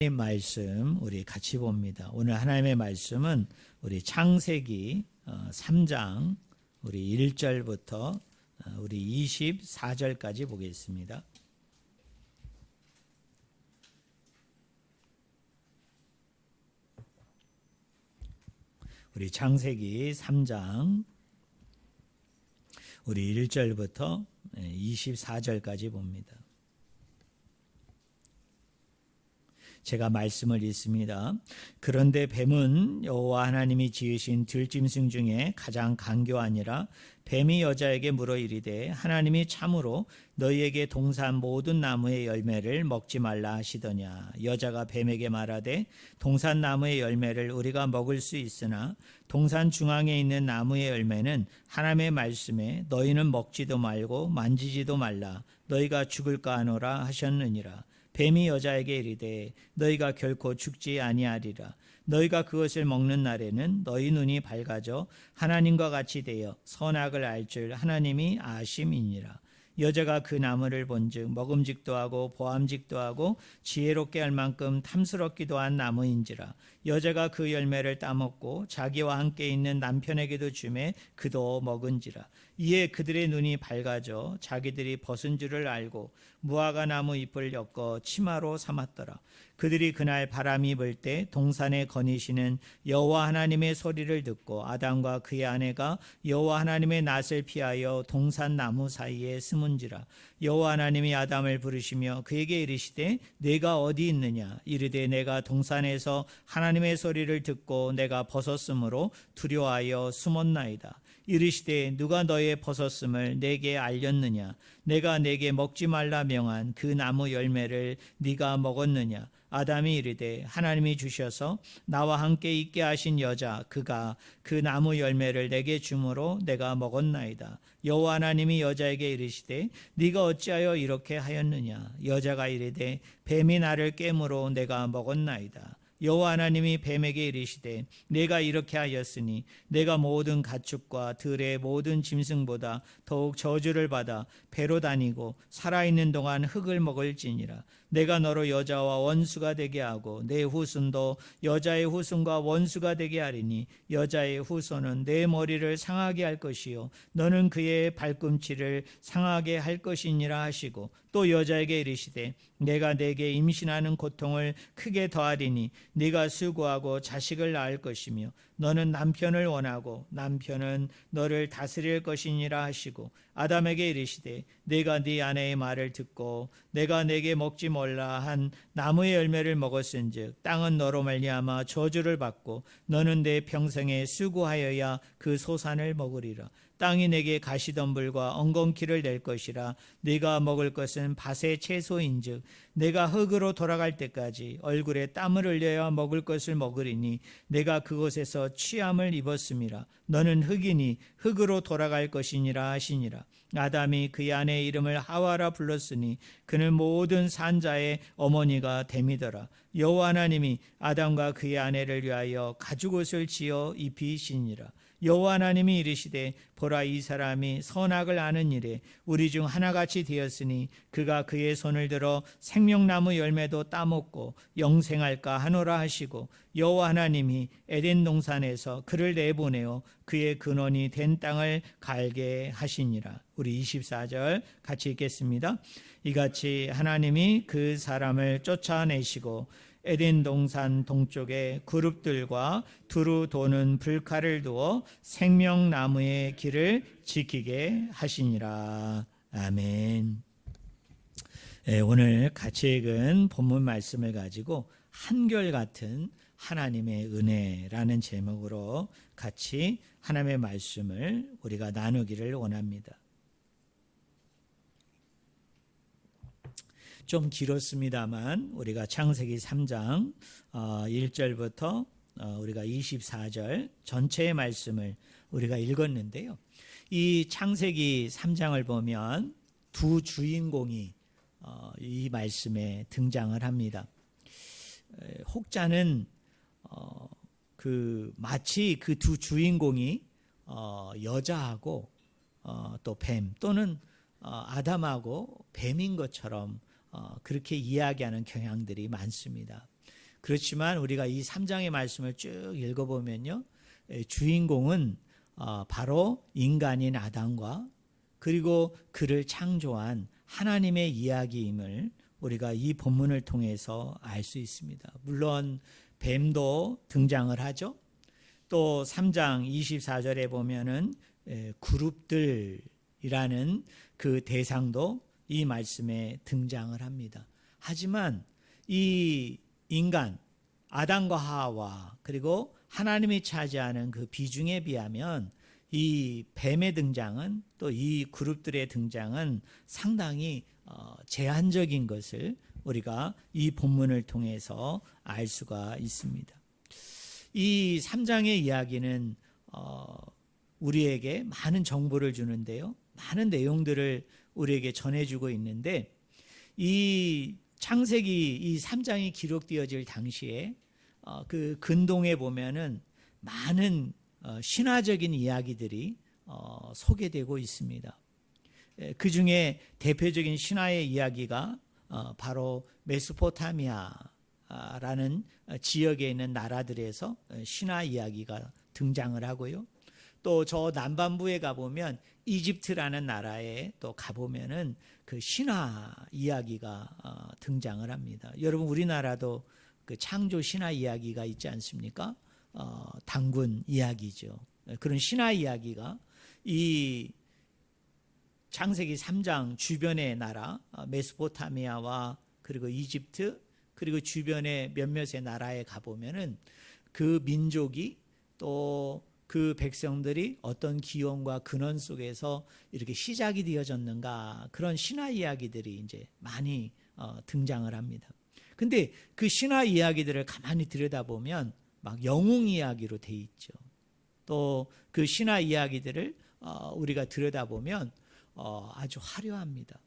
하나님의 말씀 우리 같이 봅니다. 오늘 하나님의 말씀은 우리 창세기 3장 우리 1절부터 우리 24절까지 보겠습니다. 우리 창세기 3장 우리 1절부터 24절까지 봅니다. 제가 말씀을 읽습니다. 그런데 뱀은 여호와 하나님이 지으신 들짐승 중에 가장 강교하니라. 뱀이 여자에게 물어 이르되 하나님이 참으로 너희에게 동산 모든 나무의 열매를 먹지 말라 하시더냐. 여자가 뱀에게 말하되 동산 나무의 열매를 우리가 먹을 수 있으나 동산 중앙에 있는 나무의 열매는 하나님의 말씀에 너희는 먹지도 말고 만지지도 말라 너희가 죽을까 하노라 하셨느니라. 뱀이 여자에게 이르되 너희가 결코 죽지 아니하리라. 너희가 그것을 먹는 날에는 너희 눈이 밝아져 하나님과 같이 되어 선악을 알 줄 하나님이 아심이니라. 여자가 그 나무를 본즉 먹음직도 하고 보암직도 하고 지혜롭게 할 만큼 탐스럽기도 한 나무인지라. 여자가 그 열매를 따먹고 자기와 함께 있는 남편에게도 주매 그도 먹은지라. 이에 그들의 눈이 밝아져 자기들이 벗은 줄을 알고 무화과 나무 잎을 엮어 치마로 삼았더라. 그들이 그날 바람이 불 때 동산에 거니시는 여호와 하나님의 소리를 듣고 아담과 그의 아내가 여호와 하나님의 낯을 피하여 동산 나무 사이에 숨은지라. 여호와 하나님이 아담을 부르시며 그에게 이르시되 내가 어디 있느냐. 이르되 내가 동산에서 하나님의 소리를 듣고 내가 벗었으므로 두려워하여 숨었나이다. 이르시되 누가 너의 벗었음을 내게 알렸느냐. 내가 내게 먹지 말라 명한 그 나무 열매를 네가 먹었느냐. 아담이 이르되 하나님이 주셔서 나와 함께 있게 하신 여자 그가 그 나무 열매를 내게 주므로 내가 먹었나이다. 여호와 하나님이 여자에게 이르시되 네가 어찌하여 이렇게 하였느냐. 여자가 이르되 뱀이 나를 깨므로 내가 먹었나이다. 여호와 하나님이 뱀에게 이르시되 내가 이렇게 하였으니 내가 모든 가축과 들의 모든 짐승보다 더욱 저주를 받아 배로 다니고 살아있는 동안 흙을 먹을지니라. 내가 너로 여자와 원수가 되게 하고 내 후손도 여자의 후손과 원수가 되게 하리니 여자의 후손은 내 머리를 상하게 할 것이요 너는 그의 발꿈치를 상하게 할 것이니라 하시고 또 여자에게 이르시되 내가 내게 임신하는 고통을 크게 더하리니 네가 수고하고 자식을 낳을 것이며 너는 남편을 원하고 남편은 너를 다스릴 것이니라 하시고 아담에게 이르시되 내가 네 아내의 말을 듣고 내가 내게 먹지 말라 한 나무의 열매를 먹었은즉 땅은 너로 말미암아 저주를 받고 너는 내 평생에 수고하여야 그 소산을 먹으리라. 땅이 내게 가시덤불과 엉겅퀴를 낼 것이라. 네가 먹을 것은 밭의 채소인즉 내가 흙으로 돌아갈 때까지 얼굴에 땀을 흘려야 먹을 것을 먹으리니 내가 그곳에서 취함을 입었음이라. 너는 흙이니 흙으로 돌아갈 것이니라 하시니라. 아담이 그의 아내의 이름을 하와라 불렀으니 그는 모든 산자의 어머니가 됨이더라. 여호와 하나님이 아담과 그의 아내를 위하여 가죽옷을 지어 입히시니라. 여호와 하나님이 이르시되 보라 이 사람이 선악을 아는 일에 우리 중 하나같이 되었으니 그가 그의 손을 들어 생명나무 열매도 따먹고 영생할까 하노라 하시고 여호와 하나님이 에덴 동산에서 그를 내보내어 그의 근원이 된 땅을 갈게 하시니라. 우리 24절 같이 읽겠습니다. 이같이 하나님이 그 사람을 쫓아내시고 에덴 동산 동쪽에 그룹들과 두루 도는 불칼을 두어 생명나무의 길을 지키게 하시니라. 아멘. 오늘 같이 읽은 본문 말씀을 가지고 한결같은 하나님의 은혜라는 제목으로 같이 하나님의 말씀을 우리가 나누기를 원합니다. 좀 길었습니다만 우리가 창세기 3장 1절부터 우리가 24절 전체의 말씀을 우리가 읽었는데요. 이 창세기 3장을 보면 두 주인공이 이 말씀에 등장을 합니다. 혹자는 마치 그 두 주인공이 여자하고 또 뱀 또는 아담하고 뱀인 것처럼 그렇게 이야기하는 경향들이 많습니다. 그렇지만 우리가 이 3장의 말씀을 쭉 읽어보면요, 주인공은 바로 인간인 아담과 그리고 그를 창조한 하나님의 이야기임을 우리가 이 본문을 통해서 알 수 있습니다. 물론 뱀도 등장을 하죠. 또 3장 24절에 보면은 그룹들이라는 그 대상도 이 말씀에 등장을 합니다. 하지만 이 인간 아담과 하와 그리고 하나님이 차지하는 그 비중에 비하면 이 뱀의 등장은 또 이 그룹들의 등장은 상당히 제한적인 것을 우리가 이 본문을 통해서 알 수가 있습니다. 이 3장의 이야기는 우리에게 많은 정보를 주는데요, 많은 내용들을 우리에게 전해주고 있는데, 이 창세기 이 3장이 기록되어질 당시에 그 근동에 보면은 많은 신화적인 이야기들이 소개되고 있습니다. 그 중에 대표적인 신화의 이야기가 바로 메소포타미아라는 지역에 있는 나라들에서 신화 이야기가 등장을 하고요. 또 저 남반부에 가보면 이집트라는 나라에 또 가보면은 그 신화 이야기가 등장을 합니다. 여러분, 우리나라도 그 창조 신화 이야기가 있지 않습니까? 단군 이야기죠. 그런 신화 이야기가 이 창세기 3장 주변의 나라 메소포타미아와 그리고 이집트 그리고 주변의 몇몇의 나라에 가보면은 그 민족이 또 그 백성들이 어떤 기원과 근원 속에서 이렇게 시작이 되어졌는가, 그런 신화 이야기들이 이제 많이 등장을 합니다. 근데 그 신화 이야기들을 가만히 들여다보면 막 영웅 이야기로 돼 있죠. 또 그 신화 이야기들을 우리가 들여다보면 아주 화려합니다.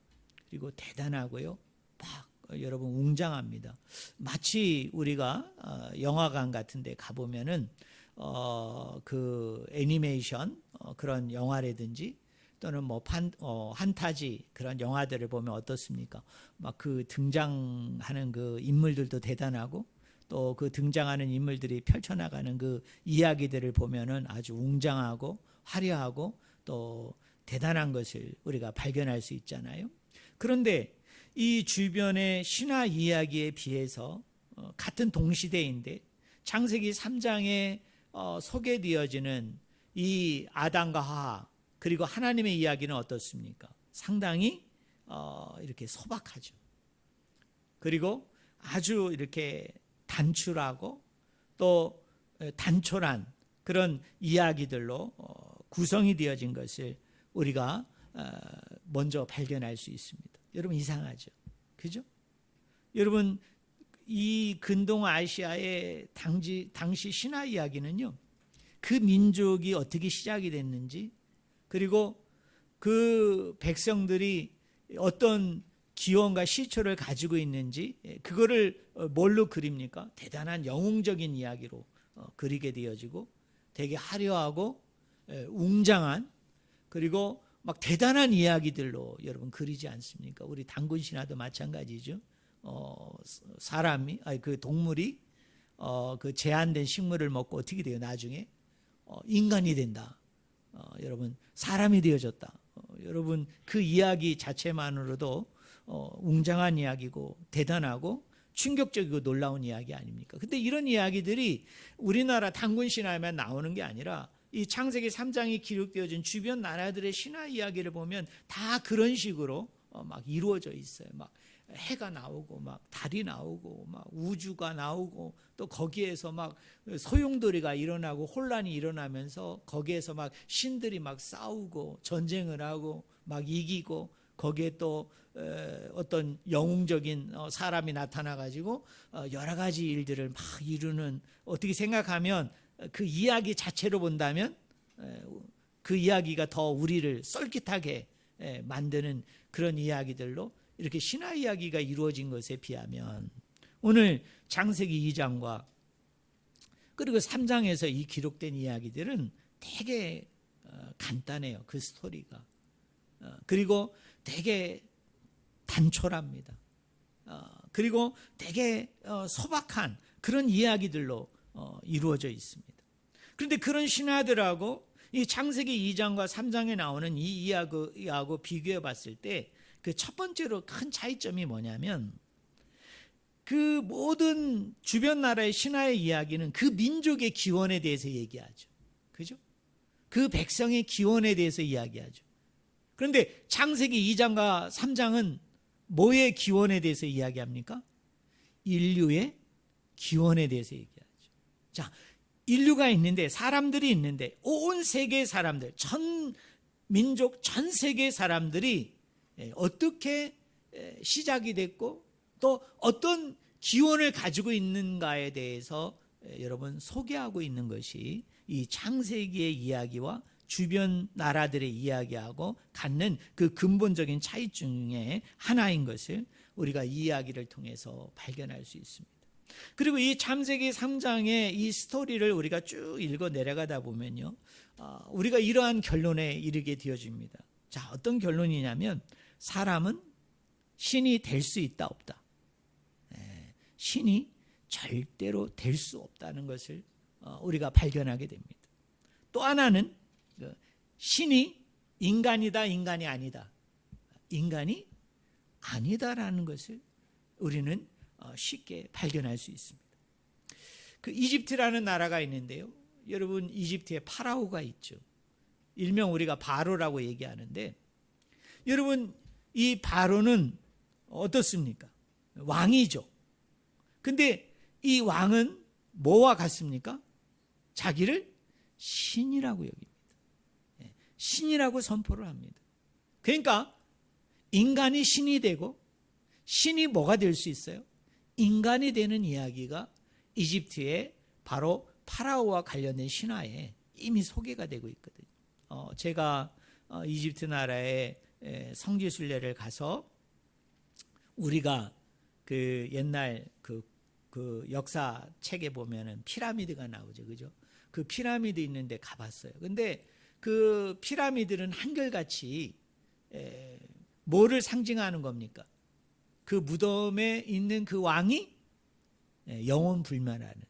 그리고 대단하고요, 막 여러분 웅장합니다. 마치 우리가 영화관 같은 데 가보면은 그 애니메이션 그런 영화라든지 또는 뭐 판타지 그런 영화들을 보면 어떻습니까? 막 그 등장하는 그 인물들도 대단하고 또 그 등장하는 인물들이 펼쳐나가는 그 이야기들을 보면은 아주 웅장하고 화려하고 또 대단한 것을 우리가 발견할 수 있잖아요. 그런데 이 주변의 신화 이야기에 비해서 같은 동시대인데 창세기 3장에 소개되어지는 이 아담과 하와 그리고 하나님의 이야기는 어떻습니까? 상당히 이렇게 소박하죠. 그리고 아주 이렇게 단출하고 또 단촐한 그런 이야기들로 구성이 되어진 것을 우리가 먼저 발견할 수 있습니다. 여러분, 이상하죠? 그죠? 여러분, 이 근동 아시아의 당시 신화 이야기는요, 그 민족이 어떻게 시작이 됐는지, 그리고 그 백성들이 어떤 기원과 시초를 가지고 있는지, 그거를 뭘로 그립니까? 대단한 영웅적인 이야기로 그리게 되어지고 되게 화려하고 웅장한, 그리고 막 대단한 이야기들로 여러분 그리지 않습니까? 우리 단군 신화도 마찬가지죠. 사람이 그 동물이 그 제한된 식물을 먹고 어떻게 돼요? 나중에 인간이 된다. 여러분, 사람이 되어졌다. 여러분, 그 이야기 자체만으로도 웅장한 이야기고 대단하고 충격적이고 놀라운 이야기 아닙니까? 근데 이런 이야기들이 우리나라 단군 신화에만 나오는 게 아니라 이 창세기 3장이 기록되어진 주변 나라들의 신화 이야기를 보면 다 그런 식으로 막 이루어져 있어요. 막 해가 나오고 막 달이 나오고 막 우주가 나오고 또 거기에서 막 소용돌이가 일어나고 혼란이 일어나면서 거기에서 막 신들이 막 싸우고 전쟁을 하고 막 이기고 거기에 또 어떤 영웅적인 사람이 나타나 가지고 여러 가지 일들을 막 이루는, 어떻게 생각하면 그 이야기 자체로 본다면 그 이야기가 더 우리를 쏠깃하게 만드는 그런 이야기들로 이렇게 신화 이야기가 이루어진 것에 비하면 오늘 창세기 2장과 그리고 3장에서 이 기록된 이야기들은 되게 간단해요. 그 스토리가. 그리고 되게 단촐합니다. 그리고 되게 소박한 그런 이야기들로 이루어져 있습니다. 그런데 그런 신화들하고 이 창세기 2장과 3장에 나오는 이 이야기하고 비교해 봤을 때 그 첫 번째로 큰 차이점이 뭐냐면 그 모든 주변 나라의 신화의 이야기는 그 민족의 기원에 대해서 얘기하죠. 그죠? 그 백성의 기원에 대해서 이야기하죠. 그런데 창세기 2장과 3장은 뭐의 기원에 대해서 이야기합니까? 인류의 기원에 대해서 얘기하죠. 자, 인류가 있는데, 사람들이 있는데, 온 세계의 사람들, 전 민족, 전 세계의 사람들이 어떻게 시작이 됐고 또 어떤 기원을 가지고 있는가에 대해서 여러분 소개하고 있는 것이 이 창세기의 이야기와 주변 나라들의 이야기하고 갖는 그 근본적인 차이 중에 하나인 것을 우리가 이 이야기를 통해서 발견할 수 있습니다. 그리고 이 창세기 3장의 이 스토리를 우리가 쭉 읽어 내려가다 보면요, 우리가 이러한 결론에 이르게 되어집니다. 자, 어떤 결론이냐면 사람은 신이 될 수 있다 없다. 신이 절대로 될 수 없다는 것을 우리가 발견하게 됩니다. 또 하나는 신이 인간이다, 인간이 아니다. 인간이 아니다라는 것을 우리는 쉽게 발견할 수 있습니다. 그 이집트라는 나라가 있는데요. 여러분, 이집트에 파라오가 있죠. 일명 우리가 바로라고 얘기하는데, 여러분, 이 바로는 어떻습니까? 왕이죠. 근데 이 왕은 뭐와 같습니까? 자기를 신이라고 여깁니다. 신이라고 선포를 합니다. 그러니까 인간이 신이 되고 신이 뭐가 될 수 있어요? 인간이 되는 이야기가 이집트의 바로 파라오와 관련된 신화에 이미 소개가 되고 있거든요. 제가 이집트 나라의 성지순례를 가서 우리가 그 옛날 그 역사 책에 보면은 피라미드가 나오죠, 그죠? 그 피라미드 있는데 가봤어요. 근데 그 피라미드는 한결같이 뭐를 상징하는 겁니까? 그 무덤에 있는 그 왕이 영원불멸하는,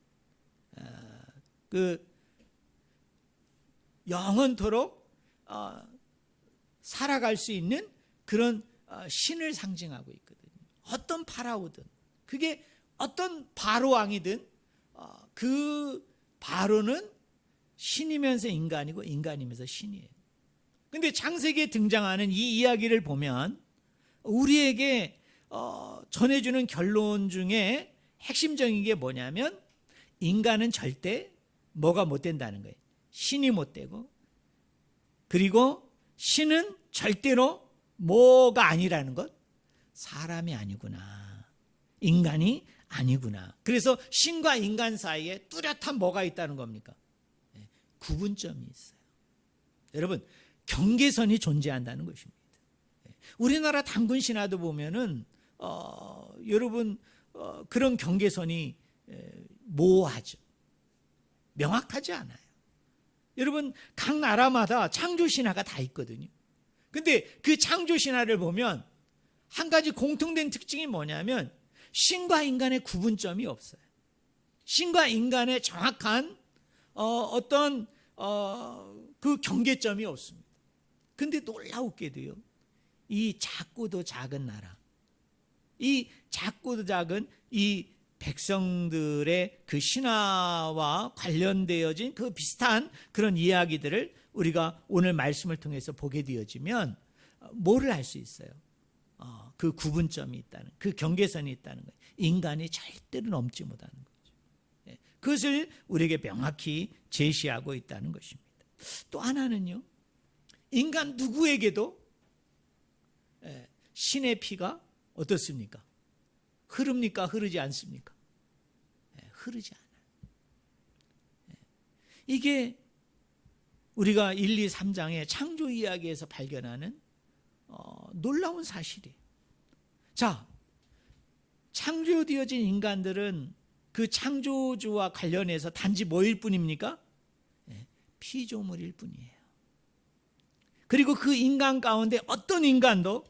그 영원토록 살아갈 수 있는 그런 신을 상징하고 있거든요. 어떤 파라오든, 그게 어떤 바로 왕이든 그 바로는 신이면서 인간이고 인간이면서 신이에요. 그런데 창세기에 등장하는 이 이야기를 보면 우리에게 전해주는 결론 중에 핵심적인 게 뭐냐면 인간은 절대 뭐가 못 된다는 거예요. 신이 못 되고, 그리고 신은 절대로 뭐가 아니라는 것, 사람이 아니구나, 인간이 아니구나. 그래서 신과 인간 사이에 뚜렷한 뭐가 있다는 겁니까? 구분점이 있어요. 여러분, 경계선이 존재한다는 것입니다. 우리나라 단군 신화도 보면은 여러분 그런 경계선이 모호하죠. 명확하지 않아요. 여러분, 각 나라마다 창조 신화가 다 있거든요. 근데 그 창조 신화를 보면 한 가지 공통된 특징이 뭐냐면 신과 인간의 구분점이 없어요. 신과 인간의 정확한 어떤 그 경계점이 없습니다. 근데 놀라웠게도요, 이 작고도 작은 나라, 이 작고도 작은 이 백성들의 그 신화와 관련되어진 그 비슷한 그런 이야기들을 우리가 오늘 말씀을 통해서 보게 되어지면 뭐를 알 수 있어요? 그 구분점이 있다는, 그 경계선이 있다는 거예요. 인간이 절대로 넘지 못하는 거죠. 그것을 우리에게 명확히 제시하고 있다는 것입니다. 또 하나는요, 인간 누구에게도 신의 피가 어떻습니까? 흐릅니까? 흐르지 않습니까? 흐르지 않아요. 이게 우리가 1, 2, 3장의 창조 이야기에서 발견하는 놀라운 사실이에요. 자, 창조되어진 인간들은 그 창조주와 관련해서 단지 뭐일 뿐입니까? 피조물일 뿐이에요. 그리고 그 인간 가운데 어떤 인간도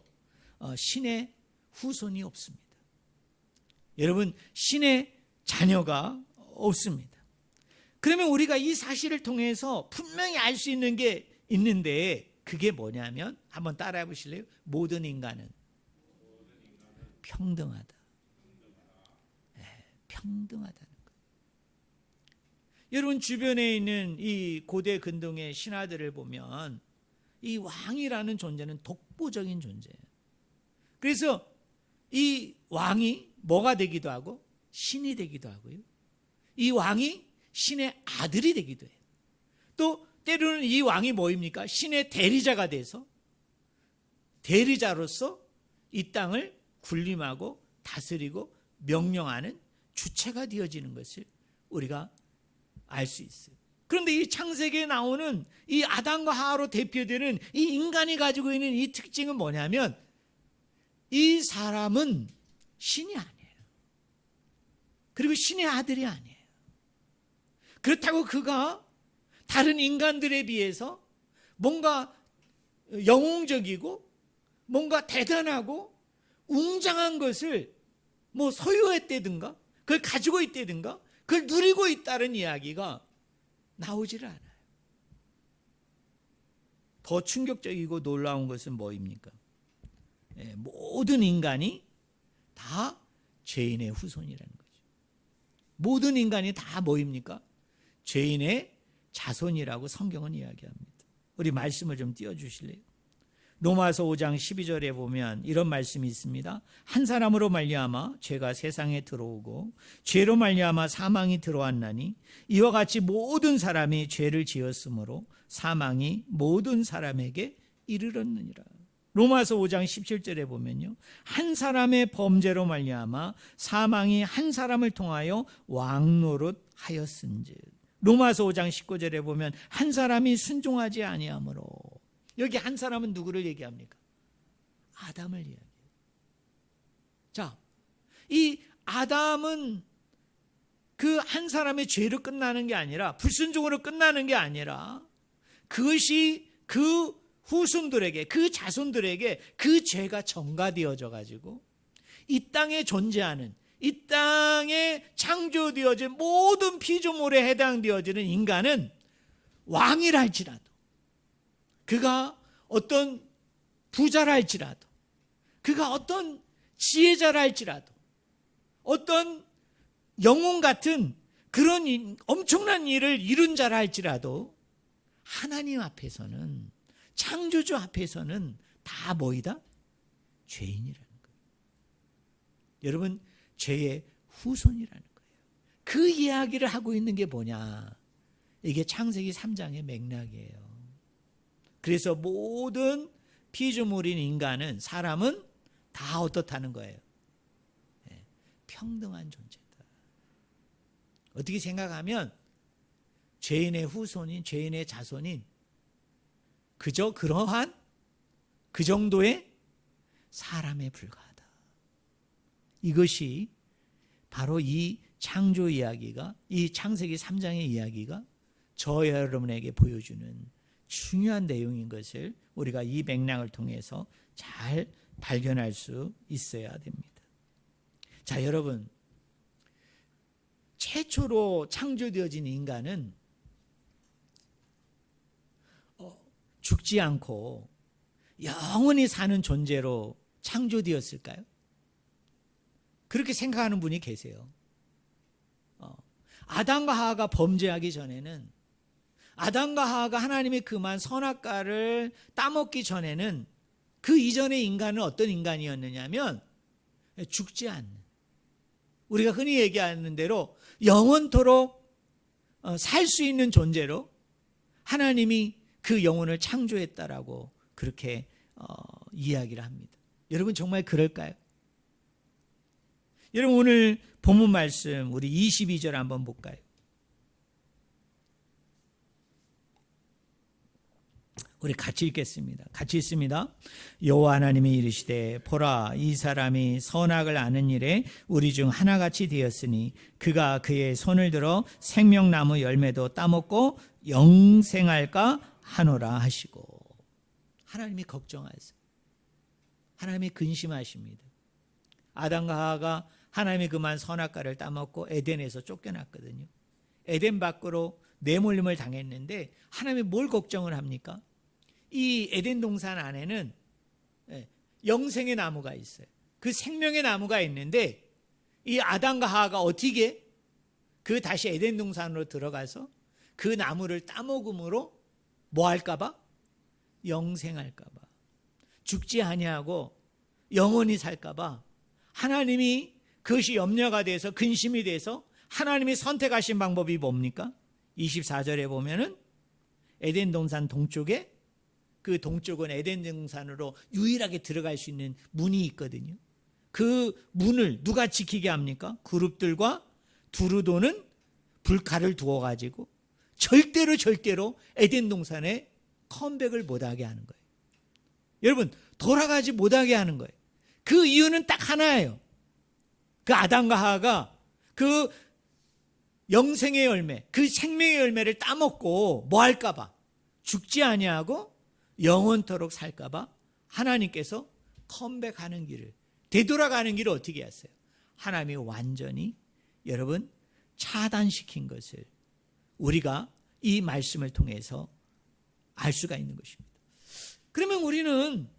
신의 후손이 없습니다. 여러분, 신의 자녀가 없습니다. 그러면 우리가 이 사실을 통해서 분명히 알 수 있는 게 있는데 그게 뭐냐면 한번 따라해 보실래요? 모든 인간은 평등하다. 평등하다는 거예요. 여러분 주변에 있는 이 고대 근동의 신화들을 보면 이 왕이라는 존재는 독보적인 존재예요. 그래서 이 왕이 뭐가 되기도 하고 신이 되기도 하고요. 이 왕이 신의 아들이 되기도 해요. 또 때로는 이 왕이 뭐입니까? 신의 대리자가 돼서 대리자로서 이 땅을 군림하고 다스리고 명령하는 주체가 되어지는 것을 우리가 알 수 있어요. 그런데 이 창세기에 나오는 이 아담과 하와로 대표되는 이 인간이 가지고 있는 이 특징은 뭐냐면 이 사람은 신이 아니에요. 그리고 신의 아들이 아니에요. 그렇다고 그가 다른 인간들에 비해서 뭔가 영웅적이고 뭔가 대단하고 웅장한 것을 뭐 소유했다든가 그걸 가지고 있다든가 그걸 누리고 있다는 이야기가 나오지를 않아요. 더 충격적이고 놀라운 것은 뭐입니까? 모든 인간이 다 죄인의 후손이라는 거죠. 모든 인간이 다 뭐입니까? 죄인의 자손이라고 성경은 이야기합니다. 우리 말씀을 좀 띄워주실래요? 로마서 5장 12절에 보면 이런 말씀이 있습니다. 한 사람으로 말미암아 죄가 세상에 들어오고 죄로 말미암아 사망이 들어왔나니 이와 같이 모든 사람이 죄를 지었으므로 사망이 모든 사람에게 이르렀느니라. 로마서 5장 17절에 보면요. 한 사람의 범죄로 말미암아 사망이 한 사람을 통하여 왕노릇 하였은즉. 로마서 5장 19절에 보면 한 사람이 순종하지 아니하므로. 여기 한 사람은 누구를 얘기합니까? 아담을 이야기해요. 자, 이 아담은 그 한 사람의 죄로 끝나는 게 아니라 불순종으로 끝나는 게 아니라 그것이 그 후손들에게 그 자손들에게 그 죄가 전가되어져 가지고 이 땅에 존재하는 이 땅에 창조되어진 모든 피조물에 해당되어지는 인간은 왕이라 할지라도 그가 어떤 부자라 할지라도 그가 어떤 지혜자라 할지라도 어떤 영웅 같은 그런 엄청난 일을 이룬 자라 할지라도 하나님 앞에서는 창조주 앞에서는 다 뭐이다? 죄인이라는 거예요. 여러분 죄의 후손이라는 거예요. 그 이야기를 하고 있는 게 뭐냐? 이게 창세기 3장의 맥락이에요. 그래서 모든 피조물인 인간은 사람은 다 어떻다는 거예요? 평등한 존재다. 어떻게 생각하면 죄인의 후손인 죄인의 자손인 그저 그러한 그 정도의 사람에 불과하다. 이것이 바로 이 창조 이야기가 이 창세기 3장의 이야기가 저 여러분에게 보여주는 중요한 내용인 것을 우리가 이 맥락을 통해서 잘 발견할 수 있어야 됩니다. 자, 여러분, 최초로 창조되어진 인간은 죽지 않고 영원히 사는 존재로 창조되었을까요? 그렇게 생각하는 분이 계세요. 아담과 하와가 범죄하기 전에는 아담과 하와가 하나님의 금한 선악과를 따먹기 전에는 그 이전의 인간은 어떤 인간이었느냐면 죽지 않는 우리가 흔히 얘기하는 대로 영원토록 살 수 있는 존재로 하나님이 그 영혼을 창조했다라고 그렇게 이야기를 합니다. 여러분 정말 그럴까요? 여러분 오늘 본문 말씀 우리 22절 한번 볼까요? 우리 같이 읽겠습니다. 같이 읽습니다. 여호와 하나님이 이르시되 보라 이 사람이 선악을 아는 일에 우리 중 하나같이 되었으니 그가 그의 손을 들어 생명나무 열매도 따먹고 영생할까 하노라 하시고 하나님이 걱정하세요. 하나님이 근심하십니다. 아담과 하와가 하나님이 그만 선악과를 따먹고 에덴에서 쫓겨났거든요. 에덴 밖으로 내몰림을 당했는데 하나님이 뭘 걱정을 합니까? 이 에덴 동산 안에는 영생의 나무가 있어요. 그 생명의 나무가 있는데 이 아담과 하와가 어떻게 그 다시 에덴 동산으로 들어가서 그 나무를 따먹음으로 뭐 할까 봐? 영생할까 봐. 죽지 아니하고 영원히 살까 봐 하나님이 그것이 염려가 돼서 근심이 돼서 하나님이 선택하신 방법이 뭡니까? 24절에 보면은 에덴 동산 동쪽에, 그 동쪽은 에덴 동산으로 유일하게 들어갈 수 있는 문이 있거든요. 그 문을 누가 지키게 합니까? 그룹들과 두루 도는 불칼을 두어가지고 절대로 에덴 동산에 컴백을 못하게 하는 거예요. 여러분, 돌아가지 못하게 하는 거예요. 그 이유는 딱 하나예요. 그 아담과 하와가 그 영생의 열매, 그 생명의 열매를 따먹고 뭐 할까 봐, 죽지 아니하고 영원토록 살까 봐 하나님께서 컴백하는 길을, 되돌아가는 길을 어떻게 했어요? 하나님이 완전히 여러분 차단시킨 것을 우리가 이 말씀을 통해서 알 수가 있는 것입니다. 그러면 우리는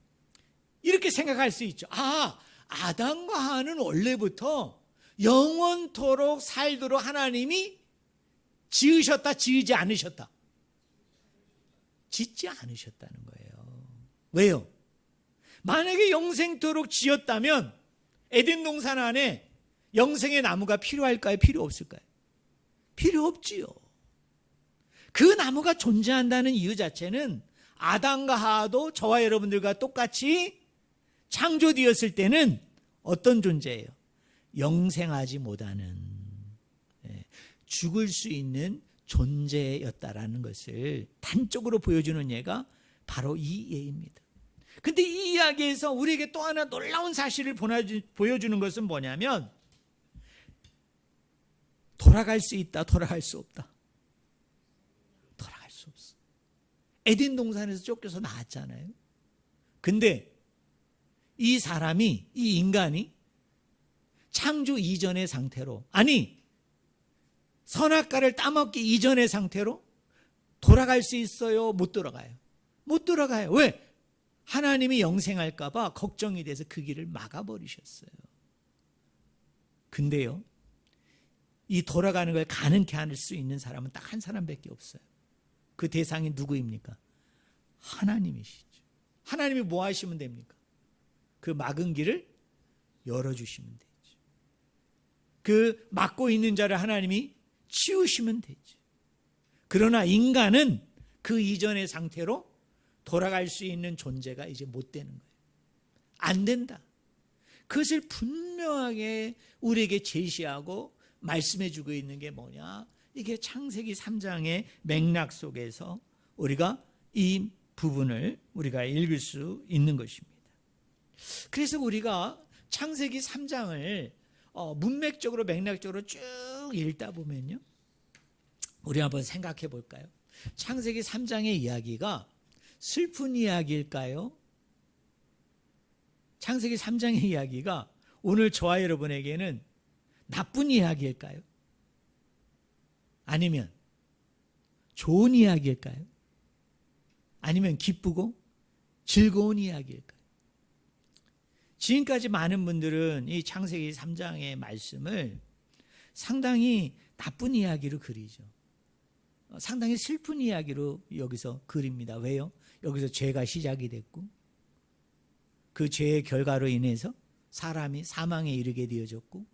이렇게 생각할 수 있죠. 아담과 하와는 원래부터 영원토록 살도록 하나님이 지으셨다, 지으지 않으셨다? 짓지 않으셨다는 거예요. 왜요? 만약에 영생토록 지었다면 에덴 동산 안에 영생의 나무가 필요할까요? 필요 없을까요? 필요 없지요. 그 나무가 존재한다는 이유 자체는 아담과 하와도 저와 여러분들과 똑같이 창조되었을 때는 어떤 존재예요? 영생하지 못하는, 죽을 수 있는 존재였다라는 것을 단적으로 보여주는 예가 바로 이 예입니다. 근데 이 이야기에서 우리에게 또 하나 놀라운 사실을 보여주는 것은 뭐냐면, 돌아갈 수 있다, 돌아갈 수 없다. 돌아갈 수 없어. 에덴 동산에서 쫓겨서 나왔잖아요. 근데 이 사람이, 이 인간이 창조 이전의 상태로, 아니 선악과를 따먹기 이전의 상태로 돌아갈 수 있어요? 못 돌아가요? 못 돌아가요. 왜? 하나님이 영생할까 봐 걱정이 돼서 그 길을 막아버리셨어요. 근데요, 이 돌아가는 걸 가능케 할 수 있는 사람은 딱 한 사람밖에 없어요. 그 대상이 누구입니까? 하나님이시죠. 하나님이 뭐 하시면 됩니까? 그 막은 길을 열어주시면 되죠. 그 막고 있는 자를 하나님이 치우시면 되죠. 그러나 인간은 그 이전의 상태로 돌아갈 수 있는 존재가 이제 못 되는 거예요. 안 된다. 그것을 분명하게 우리에게 제시하고 말씀해 주고 있는 게 뭐냐? 이게 창세기 3장의 맥락 속에서 우리가 이 부분을 우리가 읽을 수 있는 것입니다. 그래서 우리가 창세기 3장을 문맥적으로 맥락적으로 쭉 읽다 보면요, 우리 한번 생각해 볼까요? 창세기 3장의 이야기가 슬픈 이야기일까요? 창세기 3장의 이야기가 오늘 저와 여러분에게는 나쁜 이야기일까요? 아니면 좋은 이야기일까요? 아니면 기쁘고 즐거운 이야기일까요? 지금까지 많은 분들은 이 창세기 3장의 말씀을 상당히 나쁜 이야기로 그리죠. 상당히 슬픈 이야기로 여기서 그립니다. 왜요? 여기서 죄가 시작이 됐고 그 죄의 결과로 인해서 사람이 사망에 이르게 되어졌고,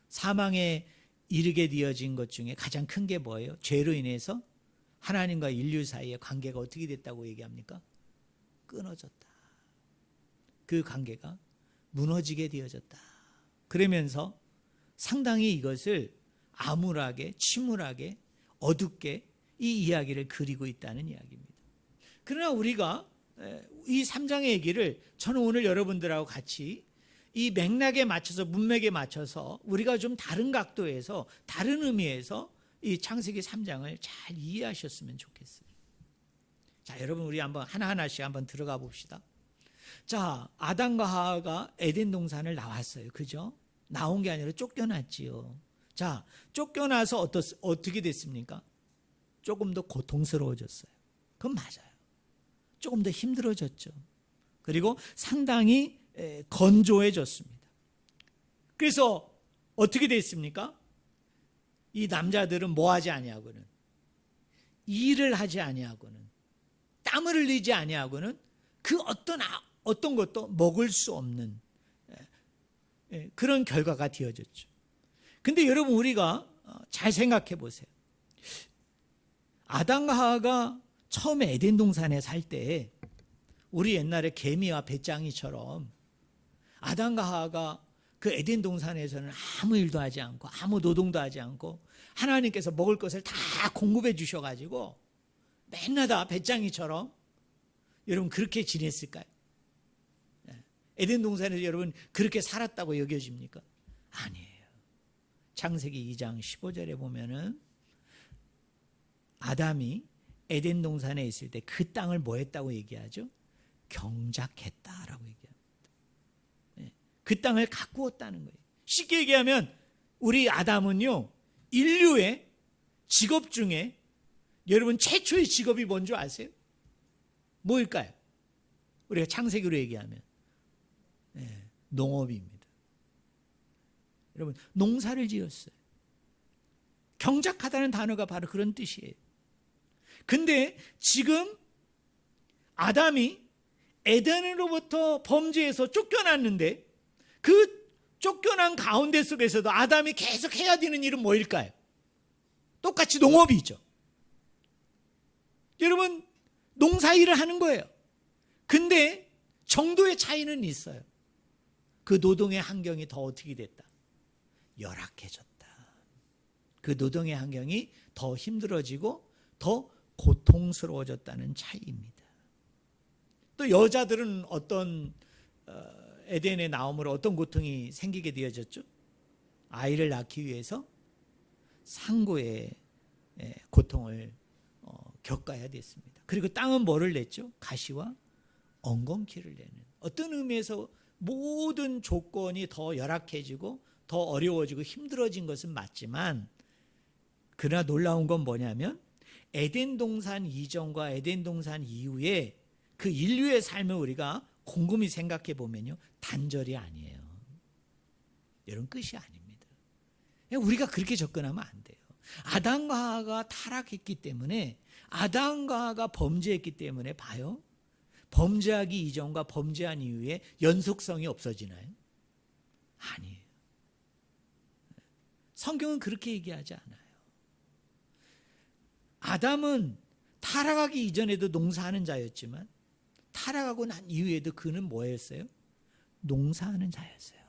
사망에 이르게 되어진 것 중에 가장 큰 게 뭐예요? 죄로 인해서 하나님과 인류 사이의 관계가 어떻게 됐다고 얘기합니까? 끊어졌다. 그 관계가 무너지게 되어졌다. 그러면서 상당히 이것을 암울하게, 침울하게, 어둡게 이 이야기를 그리고 있다는 이야기입니다. 그러나 우리가 이 3장의 얘기를 저는 오늘 여러분들하고 같이 이 맥락에 맞춰서, 문맥에 맞춰서 우리가 좀 다른 각도에서, 다른 의미에서 이 창세기 3장을 잘 이해하셨으면 좋겠어요. 자, 여러분 우리 한번 하나하나씩 한번 들어가 봅시다. 자, 아담과 하와가 에덴 동산을 나왔어요. 그죠? 나온 게 아니라 쫓겨났지요. 자, 쫓겨나서 어떻게 됐습니까? 조금 더 고통스러워졌어요. 그건 맞아요. 조금 더 힘들어졌죠. 그리고 상당히 건조해졌습니다. 그래서 어떻게 됐습니까? 이 남자들은 뭐 하지 아니하고는, 일을 하지 아니하고는, 땀을 흘리지 아니하고는 그 어떤 것도 먹을 수 없는 그런 결과가 되어졌죠. 근데 여러분, 우리가 잘 생각해 보세요. 아담과 하와가 처음에 에덴 동산에 살 때 우리 옛날에 개미와 배짱이처럼 아담과 하와가 그 에덴 동산에서는 아무 일도 하지 않고 아무 노동도 하지 않고 하나님께서 먹을 것을 다 공급해 주셔가지고 맨날 다 배짱이처럼 여러분 그렇게 지냈을까요? 에덴 동산에서 여러분 그렇게 살았다고 여겨집니까? 아니에요. 창세기 2장 15절에 보면은 아담이 에덴 동산에 있을 때 그 땅을 뭐 했다고 얘기하죠? 경작했다라고 얘기합니다. 그 땅을 가꾸었다는 거예요. 쉽게 얘기하면 우리 아담은요, 인류의 직업 중에 여러분 최초의 직업이 뭔지 아세요? 뭐일까요? 우리가 창세기로 얘기하면 농업입니다. 여러분, 농사를 지었어요. 경작하다는 단어가 바로 그런 뜻이에요. 근데 지금 아담이 에덴으로부터 범죄에서 쫓겨났는데 그 쫓겨난 가운데 속에서도 아담이 계속 해야 되는 일은 뭐일까요? 똑같이 농업이죠. 여러분, 농사일을 하는 거예요. 근데 정도의 차이는 있어요. 그 노동의 환경이 더 어떻게 됐다? 열악해졌다. 그 노동의 환경이 더 힘들어지고 더 고통스러워졌다는 차이입니다. 또 여자들은 어떤 에덴의 나옴으로 어떤 고통이 생기게 되어졌죠? 아이를 낳기 위해서 상고의 고통을 겪어야 됐습니다. 그리고 땅은 뭐를 냈죠? 가시와 엉겅퀴를 내는, 어떤 의미에서 모든 조건이 더 열악해지고 더 어려워지고 힘들어진 것은 맞지만, 그러나 놀라운 건 뭐냐면 에덴 동산 이전과 에덴 동산 이후에 그 인류의 삶을 우리가 곰곰이 생각해 보면요, 단절이 아니에요. 여러분, 끝이 아닙니다. 우리가 그렇게 접근하면 안 돼요. 아담과 하와가 타락했기 때문에, 아담과 하와가 범죄했기 때문에 봐요, 범죄하기 이전과 범죄한 이후에 연속성이 없어지나요? 아니에요. 성경은 그렇게 얘기하지 않아요. 아담은 타락하기 이전에도 농사하는 자였지만 타락하고 난 이후에도 그는 뭐였어요? 농사하는 자였어요.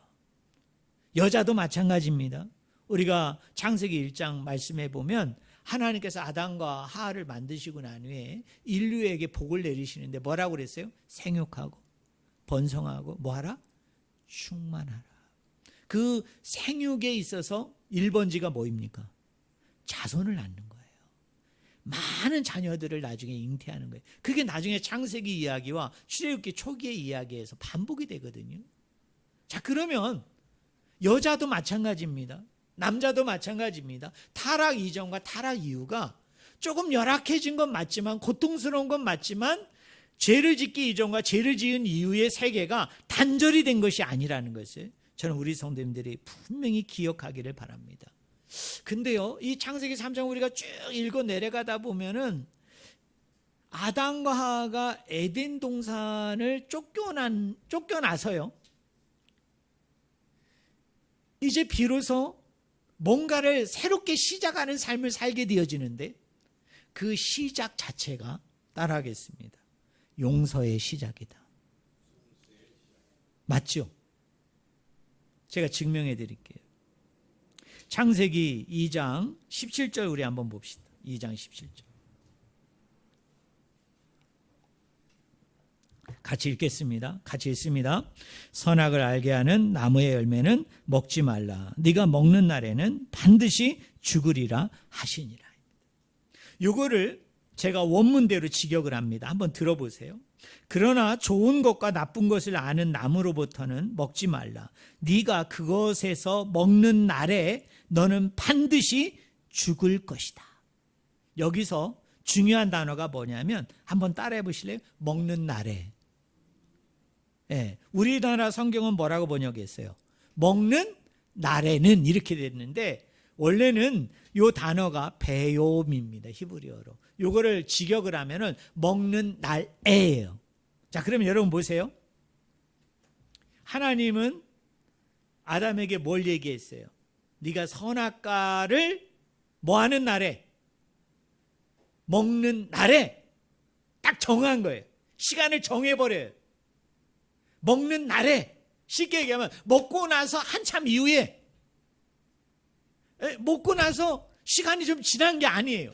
여자도 마찬가지입니다. 우리가 창세기 1장 말씀해 보면 하나님께서 아담과 하와를 만드시고 난 후에 인류에게 복을 내리시는데 뭐라고 그랬어요? 생육하고 번성하고 뭐하라? 충만하라. 그 생육에 있어서 1번지가 뭐입니까? 자손을 낳는 거예요. 많은 자녀들을 나중에 잉태하는 거예요. 그게 나중에 창세기 이야기와 출애굽기 초기의 이야기에서 반복이 되거든요. 자, 그러면 여자도 마찬가지입니다. 남자도 마찬가지입니다. 타락 이전과 타락 이후가 조금 열악해진 건 맞지만, 고통스러운 건 맞지만, 죄를 짓기 이전과 죄를 지은 이후의 세계가 단절이 된 것이 아니라는 것을 저는 우리 성도님들이 분명히 기억하기를 바랍니다. 근데요, 이 창세기 3장 우리가 쭉 읽어 내려가다 보면은 아담과 하와가 에덴 동산을 쫓겨나서요, 이제 비로소 뭔가를 새롭게 시작하는 삶을 살게 되어지는데, 그 시작 자체가 따라하겠습니다. 용서의 시작이다. 맞죠? 제가 증명해 드릴게요. 창세기 2장 17절 우리 한번 봅시다. 2장 17절. 같이 읽겠습니다. 같이 읽습니다. 선악을 알게 하는 나무의 열매는 먹지 말라. 네가 먹는 날에는 반드시 죽으리라 하시니라. 이거를 제가 원문대로 직역을 합니다. 한번 들어보세요. 그러나 좋은 것과 나쁜 것을 아는 나무로부터는 먹지 말라. 네가 그것에서 먹는 날에 너는 반드시 죽을 것이다. 여기서 중요한 단어가 뭐냐면 한번 따라해 보실래요? 먹는 날에. 예, 우리나라 성경은 뭐라고 번역했어요? 먹는 날에는 이렇게 됐는데 원래는 이 단어가 베요미입니다. 히브리어로. 이거를 직역을 하면은 먹는 날에예요. 자, 그러면 여러분 보세요. 하나님은 아담에게 뭘 얘기했어요? 네가 선악과를 뭐 하는 날에? 먹는 날에 딱 정한 거예요. 시간을 정해버려요. 먹는 날에, 쉽게 얘기하면 먹고 나서 한참 이후에, 먹고 나서 시간이 좀 지난 게 아니에요.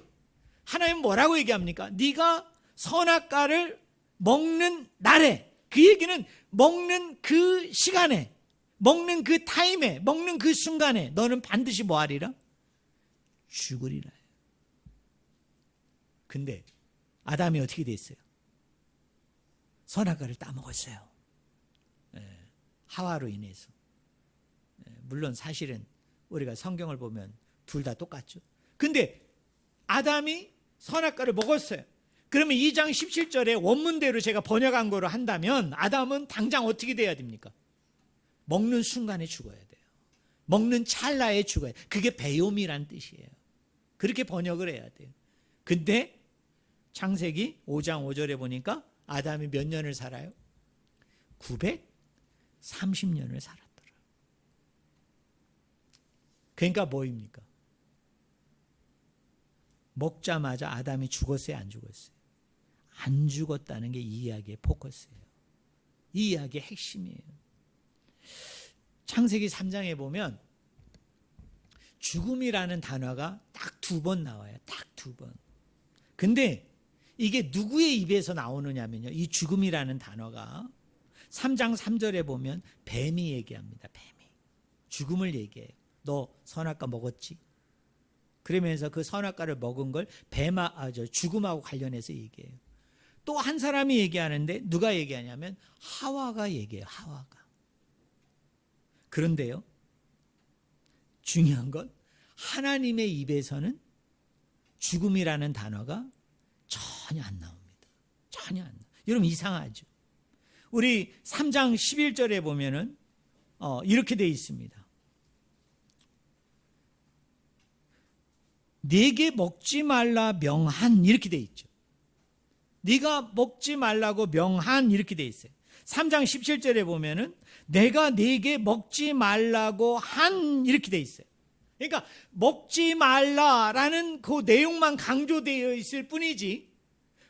하나님은 뭐라고 얘기합니까? 네가 선악과를 먹는 날에, 그 얘기는 먹는 그 시간에, 먹는 그 타임에, 먹는 그 순간에 너는 반드시 뭐 하리라? 죽으리라. 근데 아담이 어떻게 됐어요? 선악과를 따먹었어요. 하와로 인해서. 물론 사실은 우리가 성경을 보면 둘 다 똑같죠. 근데 아담이 선악과를 먹었어요. 그러면 2장 17절에 원문대로 제가 번역한 거로 한다면 아담은 당장 어떻게 돼야 됩니까? 먹는 순간에 죽어야 돼요. 먹는 찰나에 죽어야 돼요. 그게 베요미란 뜻이에요. 그렇게 번역을 해야 돼요. 근데 창세기 5장 5절에 보니까 아담이 몇 년을 살아요? 930년을 살았더라. 그러니까 뭐입니까? 먹자마자 아담이 죽었어요, 안 죽었어요? 안 죽었다는 게 이 이야기의 포커스예요. 이 이야기의 핵심이에요. 창세기 3장에 보면 죽음이라는 단어가 딱 2번 나와요. 딱 2번. 근데 이게 누구의 입에서 나오느냐면요. 이 죽음이라는 단어가 3장 3절에 보면 뱀이 얘기합니다. 뱀이. 죽음을 얘기해요. 너 선악과 먹었지? 그러면서 그 선악과를 먹은 걸 죽음하고 관련해서 얘기해요. 또 한 사람이 얘기하는데 누가 얘기하냐면 하와가 얘기해요. 하와가. 그런데요. 중요한 건 하나님의 입에서는 죽음이라는 단어가 전혀 안 나옵니다. 전혀 안 나와요. 여러분 이상하죠? 우리 3장 11절에 보면은 이렇게 되어 있습니다. 네게 먹지 말라 명한 이렇게 되어 있죠. 네가 먹지 말라고 명한 이렇게 되어 있어요. 3장 17절에 보면은 내가 네게 먹지 말라고 한 이렇게 되어 있어요. 그러니까 먹지 말라라는 그 내용만 강조되어 있을 뿐이지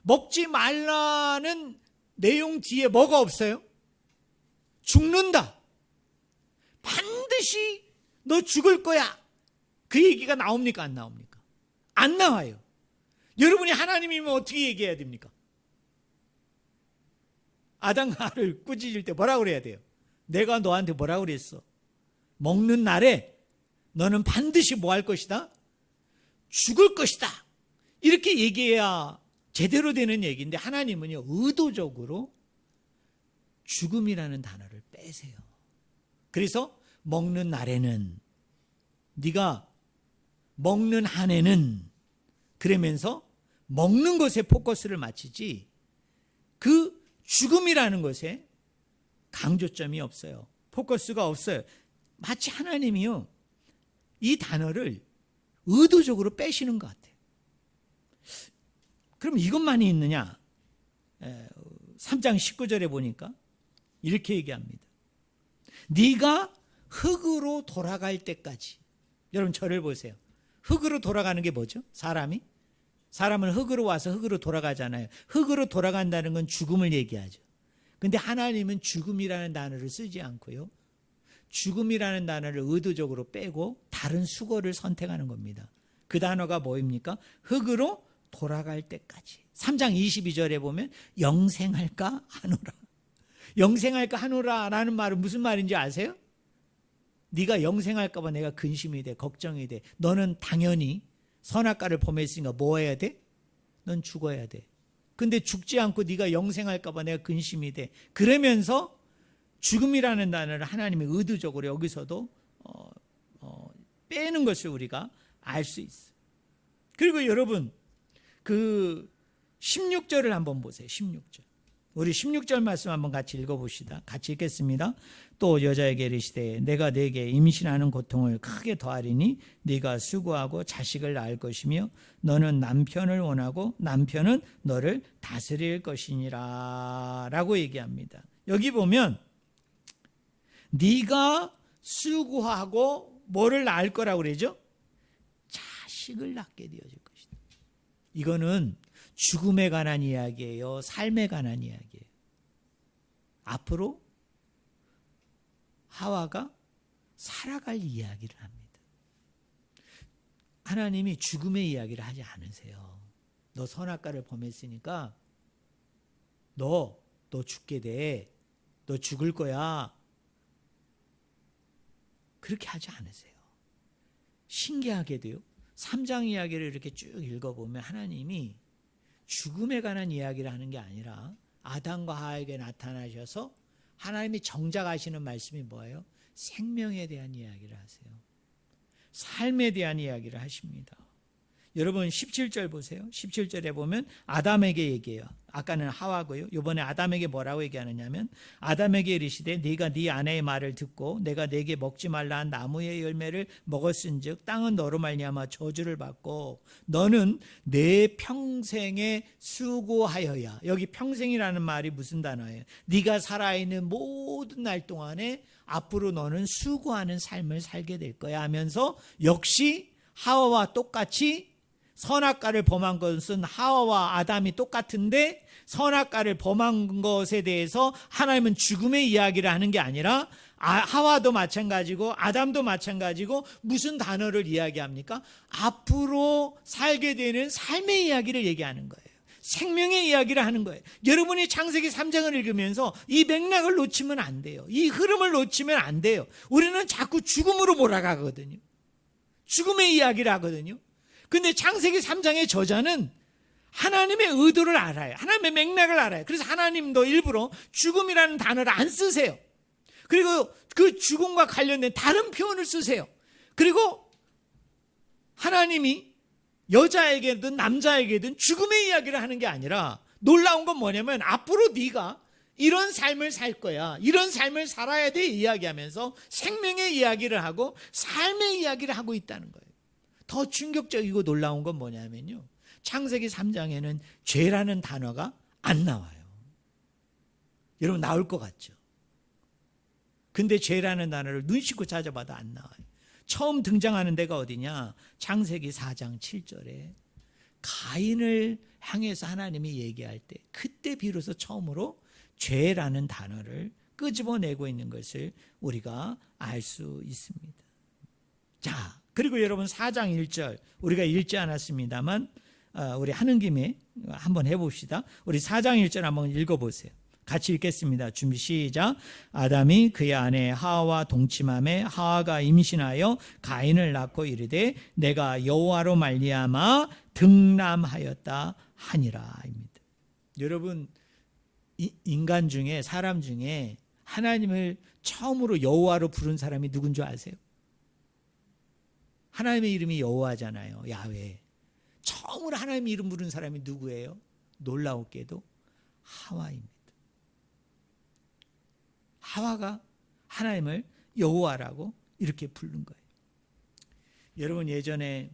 먹지 말라는 내용 뒤에 뭐가 없어요? 죽는다. 반드시 너 죽을 거야. 그 얘기가 나옵니까? 안 나옵니까? 안 나와요. 여러분이 하나님이면 어떻게 얘기해야 됩니까? 아담과 하와를 꾸짖을 때 뭐라고 그래야 돼요? 내가 너한테 뭐라고 그랬어? 먹는 날에 너는 반드시 뭐 할 것이다? 죽을 것이다. 이렇게 얘기해야 제대로 되는 얘기인데 하나님은요 의도적으로 죽음이라는 단어를 빼세요. 그래서 먹는 날에는 네가 먹는 한에는 그러면서 먹는 것에 포커스를 맞추지 그 죽음이라는 것에 강조점이 없어요. 포커스가 없어요. 마치 하나님이요 이 단어를 의도적으로 빼시는 것 같아요. 그럼 이것만이 있느냐? 3장 19절에 보니까 이렇게 얘기합니다. 네가 흙으로 돌아갈 때까지. 여러분 저를 보세요. 흙으로 돌아가는 게 뭐죠? 사람은 흙으로 와서 흙으로 돌아가잖아요. 흙으로 돌아간다는 건 죽음을 얘기하죠. 근데 하나님은 죽음이라는 단어를 쓰지 않고요. 죽음이라는 단어를 의도적으로 빼고 다른 수거를 선택하는 겁니다. 그 단어가 뭐입니까? 흙으로 돌아갈 때까지. 3장 22절에 보면 영생할까 하노라. 영생할까 하노라라는 말은 무슨 말인지 아세요? 네가 영생할까 봐 내가 근심이 돼, 걱정이 돼. 너는 당연히 선악과를 범했으니까 뭐 해야 돼? 넌 죽어야 돼. 근데 죽지 않고 네가 영생할까 봐 내가 근심이 돼. 그러면서 죽음이라는 단어를 하나님이 의도적으로 여기서도 빼는 것을 우리가 알 수 있어요. 그리고 여러분 그 16절을 한번 보세요. 16절. 우리 16절 말씀 한번 같이 읽어봅시다. 같이 읽겠습니다. 또 여자에게 이르시되 내가 네게 임신하는 고통을 크게 더하리니 네가 수고하고 자식을 낳을 것이며 너는 남편을 원하고 남편은 너를 다스릴 것이니라 라고 얘기합니다. 여기 보면 네가 수고하고 뭐를 낳을 거라고 그러죠? 자식을 낳게 되어질 것이다. 이거는 죽음에 관한 이야기예요. 삶에 관한 이야기예요. 앞으로 하와가 살아갈 이야기를 합니다. 하나님이 죽음의 이야기를 하지 않으세요. 너 선악과를 범했으니까 너 죽게 돼. 너 죽을 거야. 그렇게 하지 않으세요. 신기하게도요. 3장 이야기를 이렇게 쭉 읽어보면 하나님이 죽음에 관한 이야기를 하는 게 아니라 아담과 하와에게 나타나셔서 하나님이 정작 하시는 말씀이 뭐예요? 생명에 대한 이야기를 하세요. 삶에 대한 이야기를 하십니다. 여러분 17절 보세요. 17절에 보면 아담에게 얘기해요. 아까는 하와고요. 이번에 아담에게 뭐라고 얘기하느냐면 아담에게 이르시되 네가 네 아내의 말을 듣고 내가 네게 먹지 말라 한 나무의 열매를 먹었은즉 땅은 너로 말미암아 저주를 받고 너는 내 평생에 수고하여야. 여기 평생이라는 말이 무슨 단어예요? 네가 살아있는 모든 날 동안에 앞으로 너는 수고하는 삶을 살게 될 거야 하면서 역시 하와와 똑같이 선악과를 범한 것은 하와와 아담이 똑같은데 선악과를 범한 것에 대해서 하나님은 죽음의 이야기를 하는 게 아니라 하와도 마찬가지고 아담도 마찬가지고 무슨 단어를 이야기합니까? 앞으로 살게 되는 삶의 이야기를 얘기하는 거예요. 생명의 이야기를 하는 거예요. 여러분이 창세기 3장을 읽으면서 이 맥락을 놓치면 안 돼요. 이 흐름을 놓치면 안 돼요. 우리는 자꾸 죽음으로 몰아가거든요. 죽음의 이야기를 하거든요. 근데 창세기 3장의 저자는 하나님의 의도를 알아요. 하나님의 맥락을 알아요. 그래서 하나님도 일부러 죽음이라는 단어를 안 쓰세요. 그리고 그 죽음과 관련된 다른 표현을 쓰세요. 그리고 하나님이 여자에게든 남자에게든 죽음의 이야기를 하는 게 아니라 놀라운 건 뭐냐면 앞으로 네가 이런 삶을 살 거야. 이런 삶을 살아야 돼 이야기하면서 생명의 이야기를 하고 삶의 이야기를 하고 있다는 거예요. 더 충격적이고 놀라운 건 뭐냐면요. 창세기 3장에는 죄라는 단어가 안 나와요. 여러분 나올 것 같죠? 근데 죄라는 단어를 눈 씻고 찾아봐도 안 나와요. 처음 등장하는 데가 어디냐? 창세기 4장 7절에 가인을 향해서 하나님이 얘기할 때 그때 비로소 처음으로 죄라는 단어를 끄집어내고 있는 것을 우리가 알 수 있습니다. 자, 그리고 여러분 4장 1절 우리가 읽지 않았습니다만 우리 하는 김에 한번 해봅시다. 우리 4장 1절 한번 읽어보세요. 같이 읽겠습니다. 준비 시작. 아담이 그의 아내 하와와 동침하매 하와가 임신하여 가인을 낳고 이르되 내가 여호와로 말미암아 등남하였다 하니라입니다. 여러분 인간 중에 사람 중에 하나님을 처음으로 여호와로 부른 사람이 누군 줄 아세요? 하나님의 이름이 여호와잖아요. 야훼. 처음으로 하나님의 이름 부른 사람이 누구예요? 놀라웠게도 하와입니다. 하와가 하나님을 여호와라고 이렇게 부른 거예요. 여러분 예전에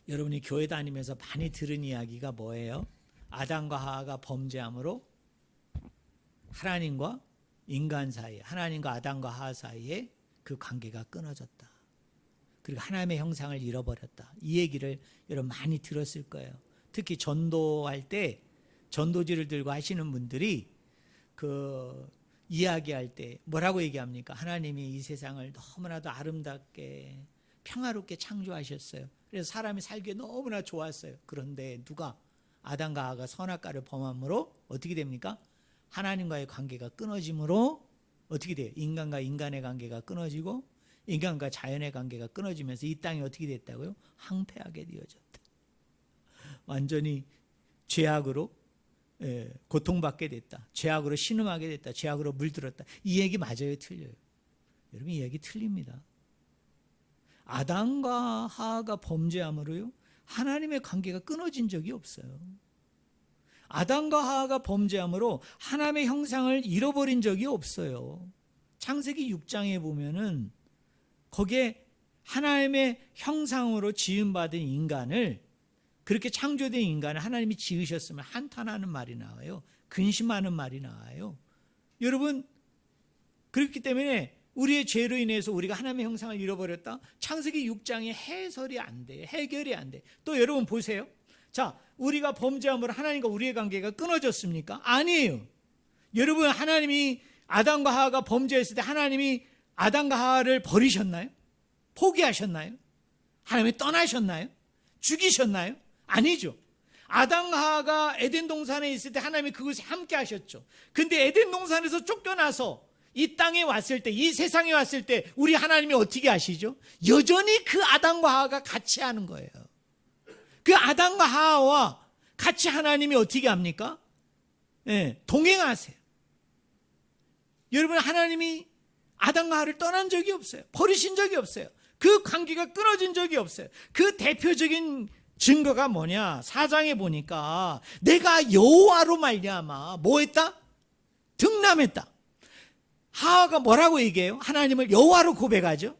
여러분이 교회 다니면서 많이 들은 이야기가 뭐예요? 아담과 하와가 범죄함으로 하나님과 인간 사이에, 하나님과 아담과 하와 사이에 그 관계가 끊어졌다. 그리고 하나님의 형상을 잃어버렸다. 이 얘기를 여러분 많이 들었을 거예요. 특히 전도할 때 전도지를 들고 하시는 분들이 그 이야기할 때 뭐라고 얘기합니까? 하나님이 이 세상을 너무나도 아름답게 평화롭게 창조하셨어요. 그래서 사람이 살기에 너무나 좋았어요. 그런데 누가 아담과 하와가 선악과를 범함으로 어떻게 됩니까? 하나님과의 관계가 끊어짐으로 어떻게 돼요? 인간과 인간의 관계가 끊어지고 인간과 자연의 관계가 끊어지면서 이 땅이 어떻게 됐다고요? 황폐하게 되어졌다. 완전히 죄악으로 고통받게 됐다. 죄악으로 신음하게 됐다. 죄악으로 물들었다. 이 얘기 맞아요, 틀려요? 여러분, 이 얘기 틀립니다. 아담과 하와가 범죄함으로요, 하나님의 관계가 끊어진 적이 없어요. 아담과 하와가 범죄함으로 하나님의 형상을 잃어버린 적이 없어요. 창세기 6장에 보면은 거기에 하나님의 형상으로 지음받은 인간을, 그렇게 창조된 인간을 하나님이 지으셨으면 한탄하는 말이 나와요. 근심하는 말이 나와요. 여러분, 그렇기 때문에 우리의 죄로 인해서 우리가 하나님의 형상을 잃어버렸다? 창세기 6장에 해설이 안 돼요. 해결이 안 돼. 또 여러분 보세요. 자, 우리가 범죄함으로 하나님과 우리의 관계가 끊어졌습니까? 아니에요. 여러분, 하나님이 아담과 하와가 범죄했을 때 하나님이 아담과 하와를 버리셨나요? 포기하셨나요? 하나님이 떠나셨나요? 죽이셨나요? 아니죠. 아담과 하와가 에덴 동산에 있을 때 하나님이 그것에 함께 하셨죠. 근데 에덴 동산에서 쫓겨나서 이 땅에 왔을 때, 이 세상에 왔을 때 우리 하나님이 어떻게 하시죠? 여전히 그 아담과 하와가 같이 하는 거예요. 그 아담과 하와와 같이 하나님이 어떻게 합니까? 동행하세요. 여러분, 하나님이 아담과 하와를 떠난 적이 없어요. 버리신 적이 없어요. 그 관계가 끊어진 적이 없어요. 그 대표적인 증거가 뭐냐? 4장에 보니까 내가 여호와로 말미암아 뭐 했다? 등남했다. 하와가 뭐라고 얘기해요? 하나님을 여호와로 고백하죠.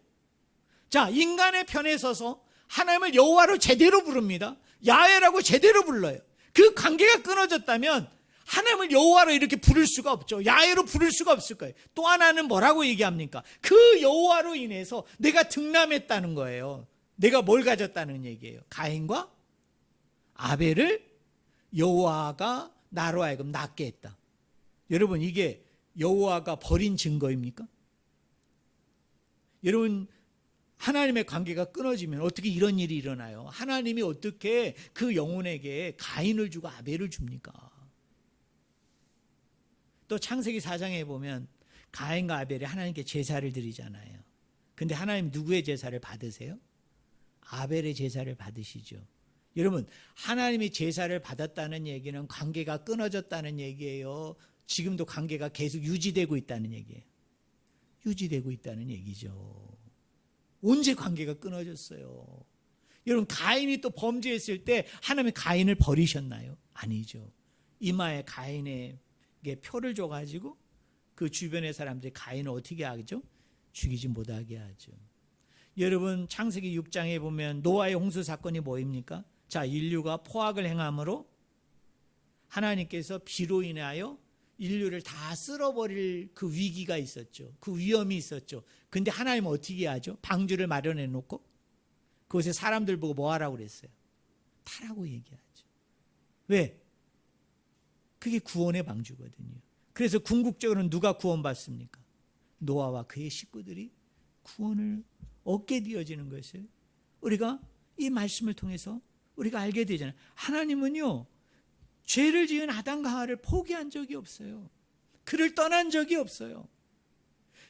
자, 인간의 편에 서서 하나님을 여호와로 제대로 부릅니다. 야훼라고 제대로 불러요. 그 관계가 끊어졌다면 하나님을 여호와로 이렇게 부를 수가 없죠. 야훼로 부를 수가 없을 거예요. 또 하나는 뭐라고 얘기합니까? 그 여호와로 인해서 내가 등남했다는 거예요. 내가 뭘 가졌다는 얘기예요? 가인과 아벨을 여호와가 나로 하여금 낫게 했다. 여러분, 이게 여호와가 버린 증거입니까? 여러분, 하나님의 관계가 끊어지면 어떻게 이런 일이 일어나요? 하나님이 어떻게 그 영혼에게 가인을 주고 아벨을 줍니까? 또 창세기 4장에 보면 가인과 아벨이 하나님께 제사를 드리잖아요. 근데 하나님 누구의 제사를 받으세요? 아벨의 제사를 받으시죠. 여러분, 하나님이 제사를 받았다는 얘기는 관계가 끊어졌다는 얘기예요. 지금도 관계가 계속 유지되고 있다는 얘기예요. 유지되고 있다는 얘기죠. 언제 관계가 끊어졌어요? 여러분, 가인이 또 범죄했을 때 하나님이 가인을 버리셨나요? 아니죠. 이마에 가인에게 표를 줘가지고 그 주변의 사람들이 가인을 어떻게 하죠? 죽이지 못하게 하죠. 여러분, 창세기 6장에 보면 노아의 홍수 사건이 뭐입니까? 자, 인류가 포악을 행함으로 하나님께서 비로 인하여 인류를 다 쓸어버릴 그 위기가 있었죠. 그 위험이 있었죠. 근데 하나님은 어떻게 하죠? 방주를 마련해 놓고 그곳에 사람들 보고 뭐 하라고 그랬어요? 타라고 얘기하죠. 왜? 그게 구원의 방주거든요. 그래서 궁극적으로는 누가 구원받습니까? 노아와 그의 식구들이 구원을 얻게 되어지는 것을 우리가 이 말씀을 통해서 우리가 알게 되잖아요. 하나님은요, 죄를 지은 아담과 하와를 포기한 적이 없어요. 그를 떠난 적이 없어요.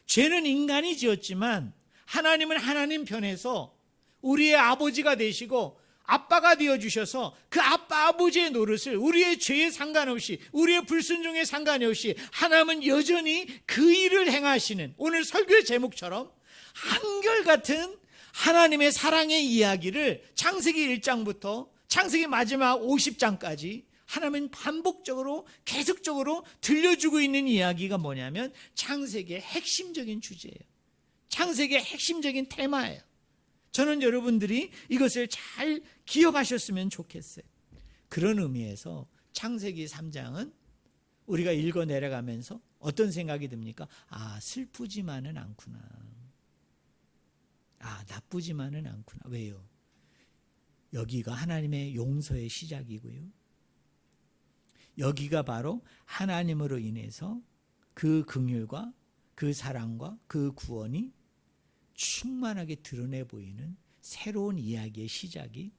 죄는 인간이 지었지만 하나님은 하나님 편에서 우리의 아버지가 되시고 아빠가 되어주셔서 그 아빠 아버지의 노릇을 우리의 죄에 상관없이 우리의 불순종에 상관없이 하나님은 여전히 그 일을 행하시는, 오늘 설교의 제목처럼 한결같은 하나님의 사랑의 이야기를 창세기 1장부터 창세기 마지막 50장까지 하나님은 반복적으로 계속적으로 들려주고 있는 이야기가 뭐냐면 창세기의 핵심적인 주제예요. 창세기의 핵심적인 테마예요. 저는 여러분들이 이것을 잘 기억하셨으면 좋겠어요. 그런 의미에서 창세기 3장은 우리가 읽어 내려가면서 어떤 생각이 듭니까? 아, 슬프지만은 않구나. 아, 나쁘지만은 않구나. 왜요? 여기가 하나님의 용서의 시작이고요. 여기가 바로 하나님으로 인해서 그 긍휼과 그 사랑과 그 구원이 충만하게 드러내 보이는 새로운 이야기의 시작이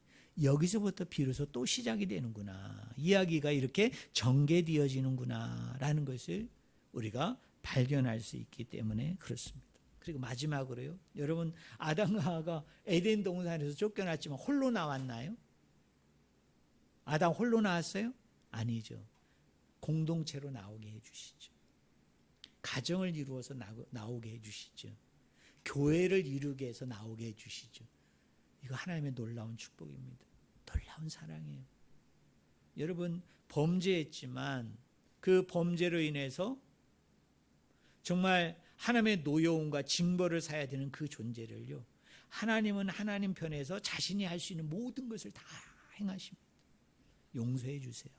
여기서부터 비로소 또 시작이 되는구나. 이야기가 이렇게 전개되어지는구나 라는 것을 우리가 발견할 수 있기 때문에 그렇습니다. 그리고 마지막으로요. 여러분, 아담과 하와가 에덴 동산에서 쫓겨났지만 홀로 나왔나요? 아담 홀로 나왔어요? 아니죠. 공동체로 나오게 해주시죠. 가정을 이루어서 나오게 해주시죠. 교회를 이루게 해서 나오게 해주시죠. 이거 하나님의 놀라운 축복입니다. 놀라운 사랑이에요. 여러분, 범죄했지만 그 범죄로 인해서 정말 하나님의 노여움과 징벌을 사야 되는 그 존재를요, 하나님은 하나님 편에서 자신이 할 수 있는 모든 것을 다 행하십니다. 용서해 주세요.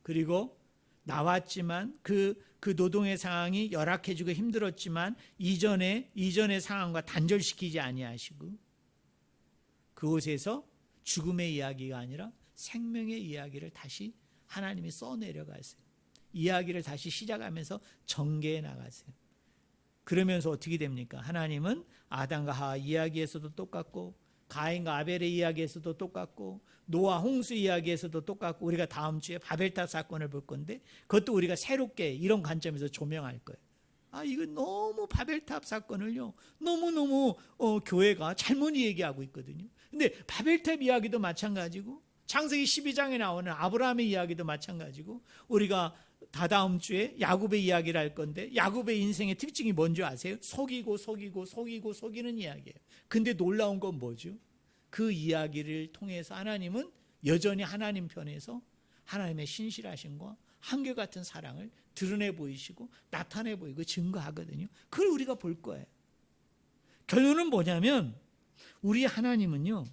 그리고 나왔지만 그 노동의 상황이 열악해지고 힘들었지만 이전의 상황과 단절시키지 아니하시고 그곳에서 죽음의 이야기가 아니라 생명의 이야기를 다시 하나님이 써내려가세요. 이야기를 다시 시작하면서 전개해 나가세요. 그러면서 어떻게 됩니까? 하나님은 아담과 하와 이야기에서도 똑같고 가인과 아벨의 이야기에서도 똑같고 노아 홍수 이야기에서도 똑같고 우리가 다음 주에 바벨탑 사건을 볼 건데 그것도 우리가 새롭게 이런 관점에서 조명할 거예요. 이거 너무 바벨탑 사건을요 너무너무 교회가 잘못 얘기하고 있거든요. 근데 바벨탑 이야기도 마찬가지고 창세기 12장에 나오는 아브라함의 이야기도 마찬가지고 우리가 다다음 주에 야곱의 이야기를 할 건데 야곱의 인생의 특징이 뭔지 아세요? 속이는 이야기예요. 근데 놀라운 건 뭐죠? 그 이야기를 통해서 하나님은 여전히 하나님 편에서 하나님의 신실하심과 한결같은 사랑을 드러내 보이시고 나타내 보이고 증거하거든요. 그걸 우리가 볼 거예요. 결론은 뭐냐면 우리 하나님은요,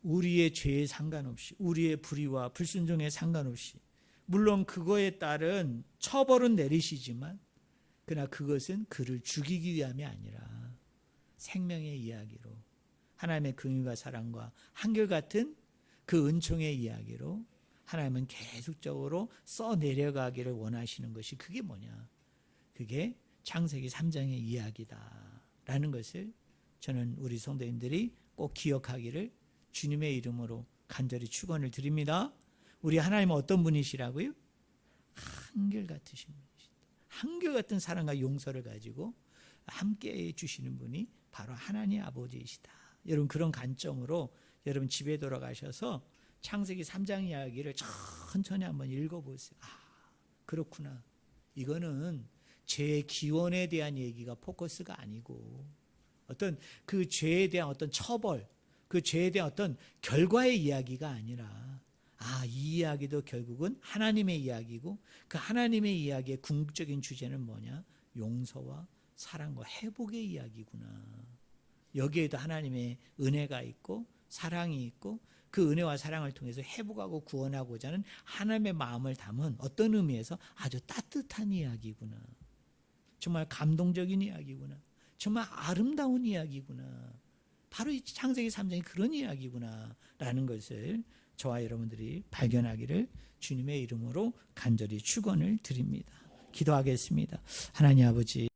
우리의 죄에 상관없이 우리의 불의와 불순종에 상관없이 물론 그거에 따른 처벌은 내리시지만 그러나 그것은 그를 죽이기 위함이 아니라 생명의 이야기로 하나님의 긍휼과 사랑과 한결같은 그 은총의 이야기로 하나님은 계속적으로 써내려가기를 원하시는 것이 그게 뭐냐? 그게 창세기 3장의 이야기다라는 것을 저는 우리 성도님들이 꼭 기억하기를 주님의 이름으로 간절히 축원을 드립니다. 우리 하나님은 어떤 분이시라고요? 한결같으신 분이시다. 한결같은 사랑과 용서를 가지고 함께 해주시는 분이 바로 하나님 아버지이시다. 여러분 그런 관점으로 여러분 집에 돌아가셔서 창세기 3장 이야기를 천천히 한번 읽어보세요. 그렇구나. 이거는 죄의 기원에 대한 얘기가 포커스가 아니고 어떤 그 죄에 대한 어떤 처벌, 그 죄에 대한 어떤 결과의 이야기가 아니라 이 이야기도 결국은 하나님의 이야기고 그 하나님의 이야기의 궁극적인 주제는 뭐냐? 용서와 사랑과 회복의 이야기구나. 여기에도 하나님의 은혜가 있고 사랑이 있고 그 은혜와 사랑을 통해서 회복하고 구원하고자 하는 하나님의 마음을 담은 어떤 의미에서 아주 따뜻한 이야기구나. 정말 감동적인 이야기구나. 정말 아름다운 이야기구나. 바로 이 창세기 3장이 그런 이야기구나 라는 것을 저와 여러분들이 발견하기를 주님의 이름으로 간절히 축원을 드립니다. 기도하겠습니다. 하나님 아버지,